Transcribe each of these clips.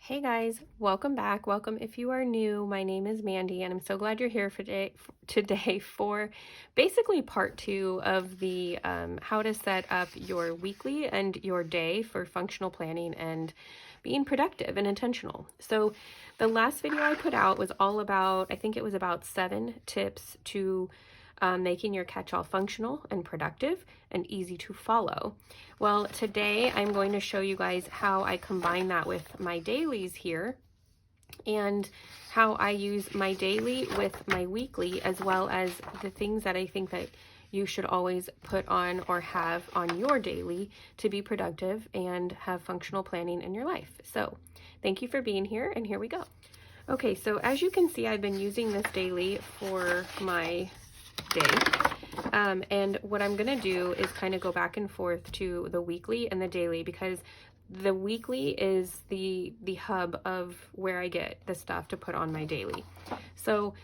Hey guys, welcome back. Welcome if you are new. My name is Mandy and I'm so glad you're here for today for basically part two of the how to set up your weekly and your day for functional planning and being productive and intentional. So the last video I put out was all about, I think it was about 7 tips to making your catch-all functional and productive and easy to follow. Well, today I'm going to show you guys how I combine that with my dailies here and how I use my daily with my weekly, as well as the things that I think that you should always put on or have on your daily to be productive and have functional planning in your life. So thank you for being here, and here we go. Okay, so as you can see, I've been using this daily for my day. And what I'm gonna do is kind of go back and forth to the weekly and the daily, because the weekly is the hub of where I get the stuff to put on my daily. So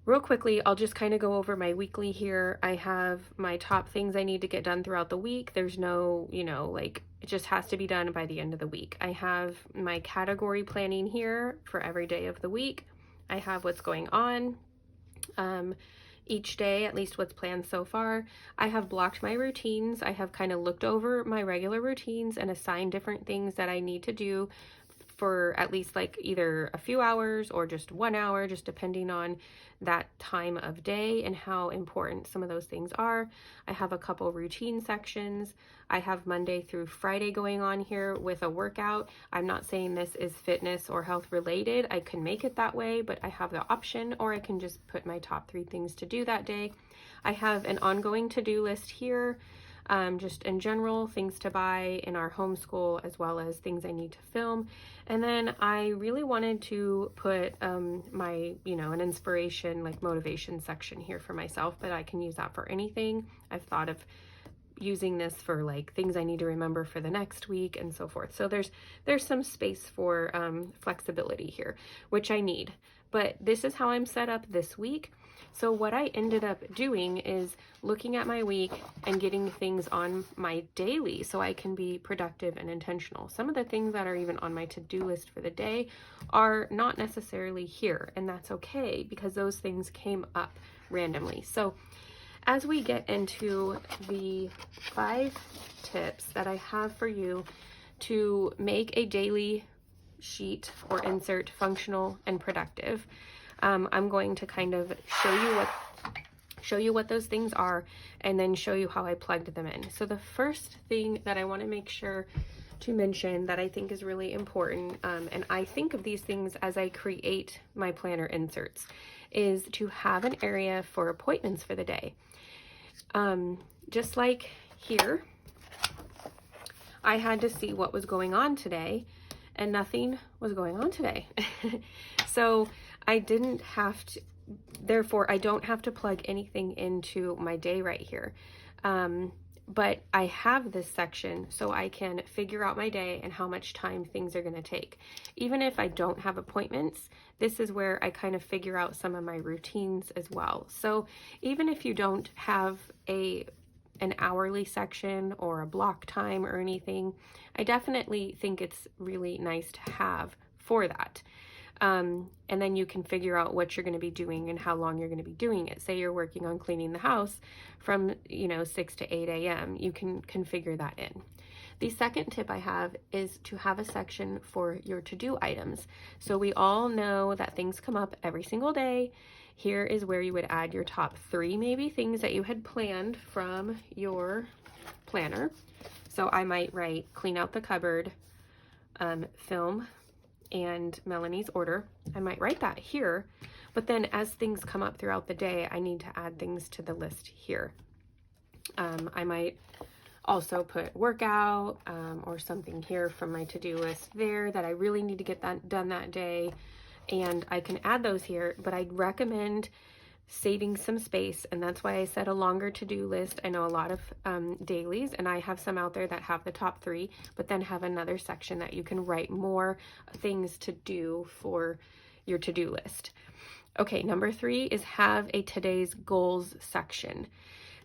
real quickly, I'll just kind of go over my weekly here. I have my top things I need to get done throughout the week. There's no, like, it just has to be done by the end of the week. I have my category planning here for every day of the week. I have what's going on each day, at least what's planned so far. I have blocked my routines. I have kind of looked over my regular routines and assigned different things that I need to do for at least like either a few hours or just 1 hour, just depending on that time of day and how important some of those things are. I have a couple routine sections. I have Monday through Friday going on here with a workout. I'm not saying this is fitness or health related. I can make it that way, but I have the option, or I can just put my top 3 things to do that day. I have an ongoing to-do list here. Just in general, things to buy in our homeschool, as well as things I need to film. And then I really wanted to put my, an inspiration, like motivation section here for myself, but I can use that for anything. I've thought of using this for like things I need to remember for the next week and so forth. So there's some space for flexibility here, which I need. But this is how I'm set up this week. So what I ended up doing is looking at my week and getting things on my daily so I can be productive and intentional. Some of the things that are even on my to-do list for the day are not necessarily here, and that's okay because those things came up randomly. So as we get into the 5 tips that I have for you to make a daily sheet or insert functional and productive, I'm going to kind of show you what those things are and then show you how I plugged them in. So the first thing that I want to make sure to mention that I think is really important, and I think of these things as I create my planner inserts, is to have an area for appointments for the day. Just like here, I had to see what was going on today, and nothing was going on today. So I didn't have to, therefore I don't have to plug anything into my day right here. But I have this section so I can figure out my day and how much time things are going to take. Even if I don't have appointments, this is where I kind of figure out some of my routines as well. So even if you don't have an hourly section or a block time or anything, I definitely think it's really nice to have for that. And then you can figure out what you're going to be doing and how long you're going to be doing it. Say you're working on cleaning the house from 6 to 8 a.m. You can configure that in. The second tip I have is to have a section for your to-do items. So we all know that things come up every single day. Here is where you would add your top 3 maybe things that you had planned from your planner. So I might write clean out the cupboard, film, and Melanie's order. I might write that here, but then as things come up throughout the day, I need to add things to the list here. I might also put workout or something here from my to-do list there that I really need to get that done that day, and I can add those here, but I'd recommend saving some space, and that's why I said a longer to-do list. I know a lot of dailies, and I have some out there that have the top 3, but then have another section that you can write more things to do for your to-do list. Okay, number 3 is have a today's goals section.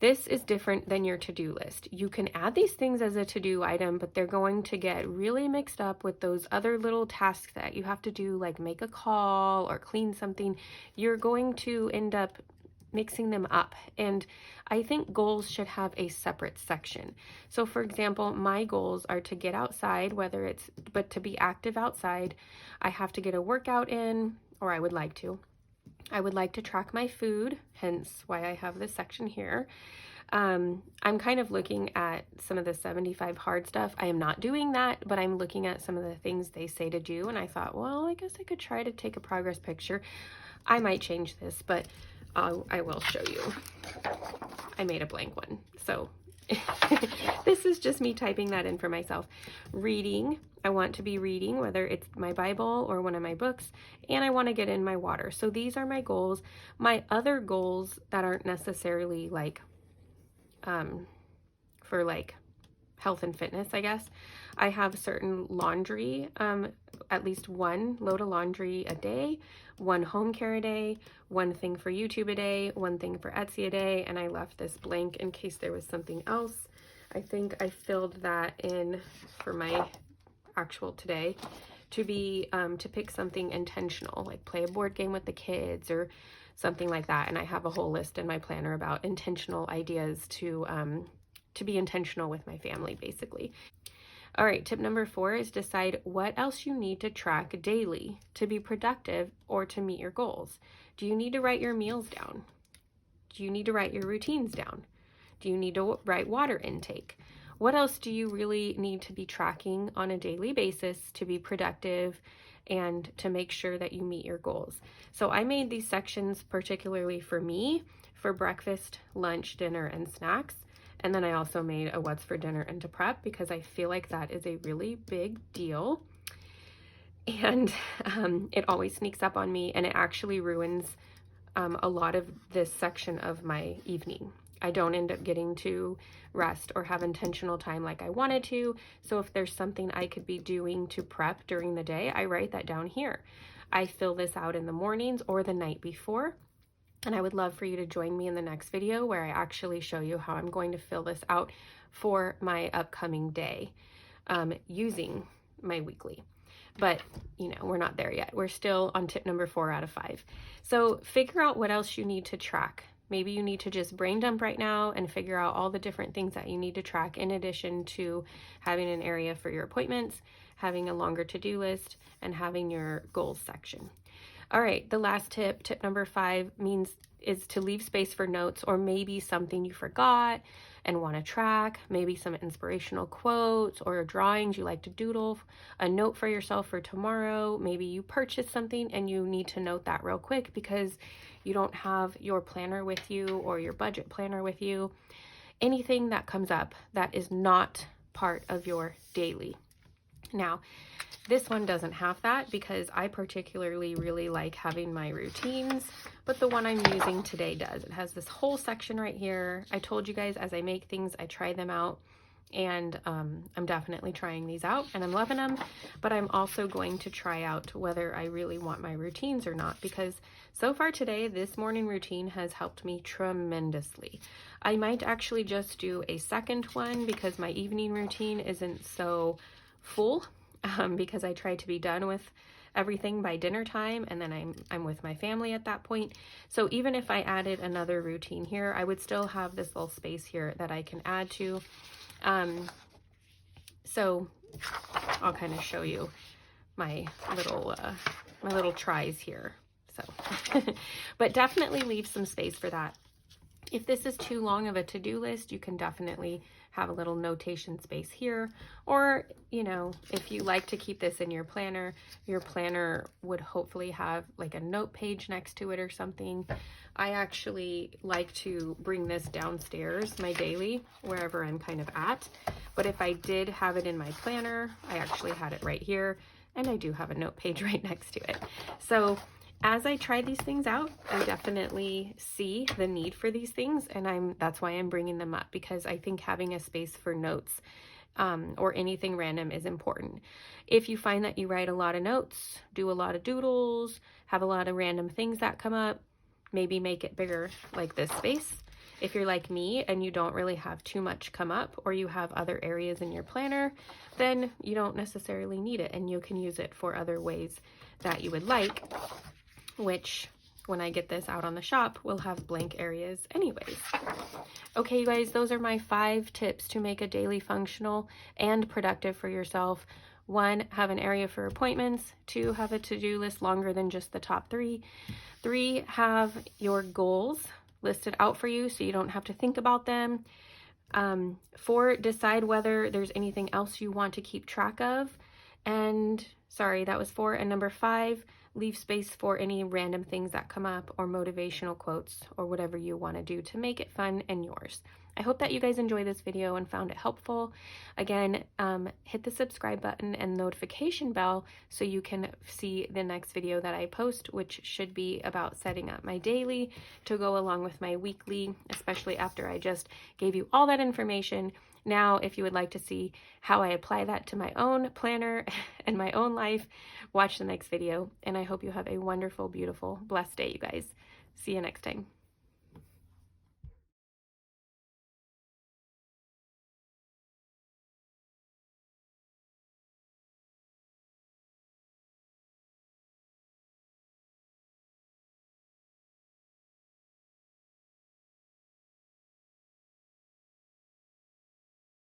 This is different than your to-do list. You can add these things as a to-do item, but they're going to get really mixed up with those other little tasks that you have to do, like make a call or clean something. You're going to end up mixing them up. And I think goals should have a separate section. So for example, my goals are to get outside, but to be active outside, I have to get a workout in, or I would like to. I would like to track my food, hence why I have this section here. I'm kind of looking at some of the 75 hard stuff. I am not doing that, but I'm looking at some of the things they say to do, and I thought, well, I guess I could try to take a progress picture. I might change this, but I will show you. I made a blank one, so this is just me typing that in for myself. Reading, I want to be reading, whether it's my Bible or one of my books, and I want to get in my water. So these are my goals. My other goals that aren't necessarily like for like health and fitness, I guess. I have certain laundry, at least one load of laundry a day, one home care a day, one thing for YouTube a day, one thing for Etsy a day, and I left this blank in case there was something else. I think I filled that in for my actual today to be to pick something intentional, like play a board game with the kids or something like that. And I have a whole list in my planner about intentional ideas to be intentional with my family, basically. All right, tip number 4 is decide what else you need to track daily to be productive or to meet your goals. Do you need to write your meals down? Do you need to write your routines down? Do you need to write water intake? What else do you really need to be tracking on a daily basis to be productive and to make sure that you meet your goals? So I made these sections particularly for me, for breakfast, lunch, dinner, and snacks. And then I also made a what's for dinner and to prep because I feel like that is a really big deal. And it always sneaks up on me, and it actually ruins a lot of this section of my evening. I don't end up getting to rest or have intentional time like I wanted to. So if there's something I could be doing to prep during the day, I write that down here. I fill this out in the mornings or the night before. And I would love for you to join me in the next video where I actually show you how I'm going to fill this out for my upcoming day using my weekly. But, you know, we're not there yet. We're still on tip number 4 out of 5. So figure out what else you need to track. Maybe you need to just brain dump right now and figure out all the different things that you need to track in addition to having an area for your appointments, having a longer to-do list, and having your goals section. All right, the last tip, tip number 5, is to leave space for notes or maybe something you forgot and want to track, maybe some inspirational quotes or drawings you like to doodle, a note for yourself for tomorrow. Maybe you purchased something and you need to note that real quick because you don't have your planner with you or your budget planner with you. Anything that comes up that is not part of your daily. Now, this one doesn't have that because I particularly really like having my routines, but the one I'm using today does. It has this whole section right here. I told you guys as I make things, I try them out, and I'm definitely trying these out and I'm loving them, but I'm also going to try out whether I really want my routines or not, because so far today, this morning routine has helped me tremendously. I might actually just do a second one because my evening routine isn't so full. Because I try to be done with everything by dinner time, and then I'm with my family at that point. So even if I added another routine here, I would still have this little space here that I can add to. So I'll kind of show you my little tries here. So, but definitely leave some space for that. If this is too long of a to-do list, you can definitely have a little notation space here. Or, you know, if you like to keep this in your planner would hopefully have like a note page next to it or something. I actually like to bring this downstairs, my daily, wherever I'm kind of at. But if I did have it in my planner, I actually had it right here, and I do have a note page right next to it. So as I try these things out, I definitely see the need for these things, and that's why I'm bringing them up, because I think having a space for notes or anything random is important. If you find that you write a lot of notes, do a lot of doodles, have a lot of random things that come up, maybe make it bigger like this space. If you're like me and you don't really have too much come up, or you have other areas in your planner, then you don't necessarily need it, and you can use it for other ways that you would like, which when I get this out on the shop, we'll have blank areas anyways. Okay, you guys, those are my 5 tips to make a daily functional and productive for yourself. 1, have an area for appointments. 2, have a to-do list longer than just the top 3. 3, have your goals listed out for you so you don't have to think about them. 4, decide whether there's anything else you want to keep track of. And sorry, that was 4. And number 5, leave space for any random things that come up, or motivational quotes, or whatever you want to do to make it fun and yours. I hope that you guys enjoyed this video and found it helpful. Again, hit the subscribe button and notification bell so you can see the next video that I post, which should be about setting up my daily to go along with my weekly, especially after I just gave you all that information. Now, if you would like to see how I apply that to my own planner and my own life, watch the next video. And I hope you have a wonderful, beautiful, blessed day, you guys. See you next time.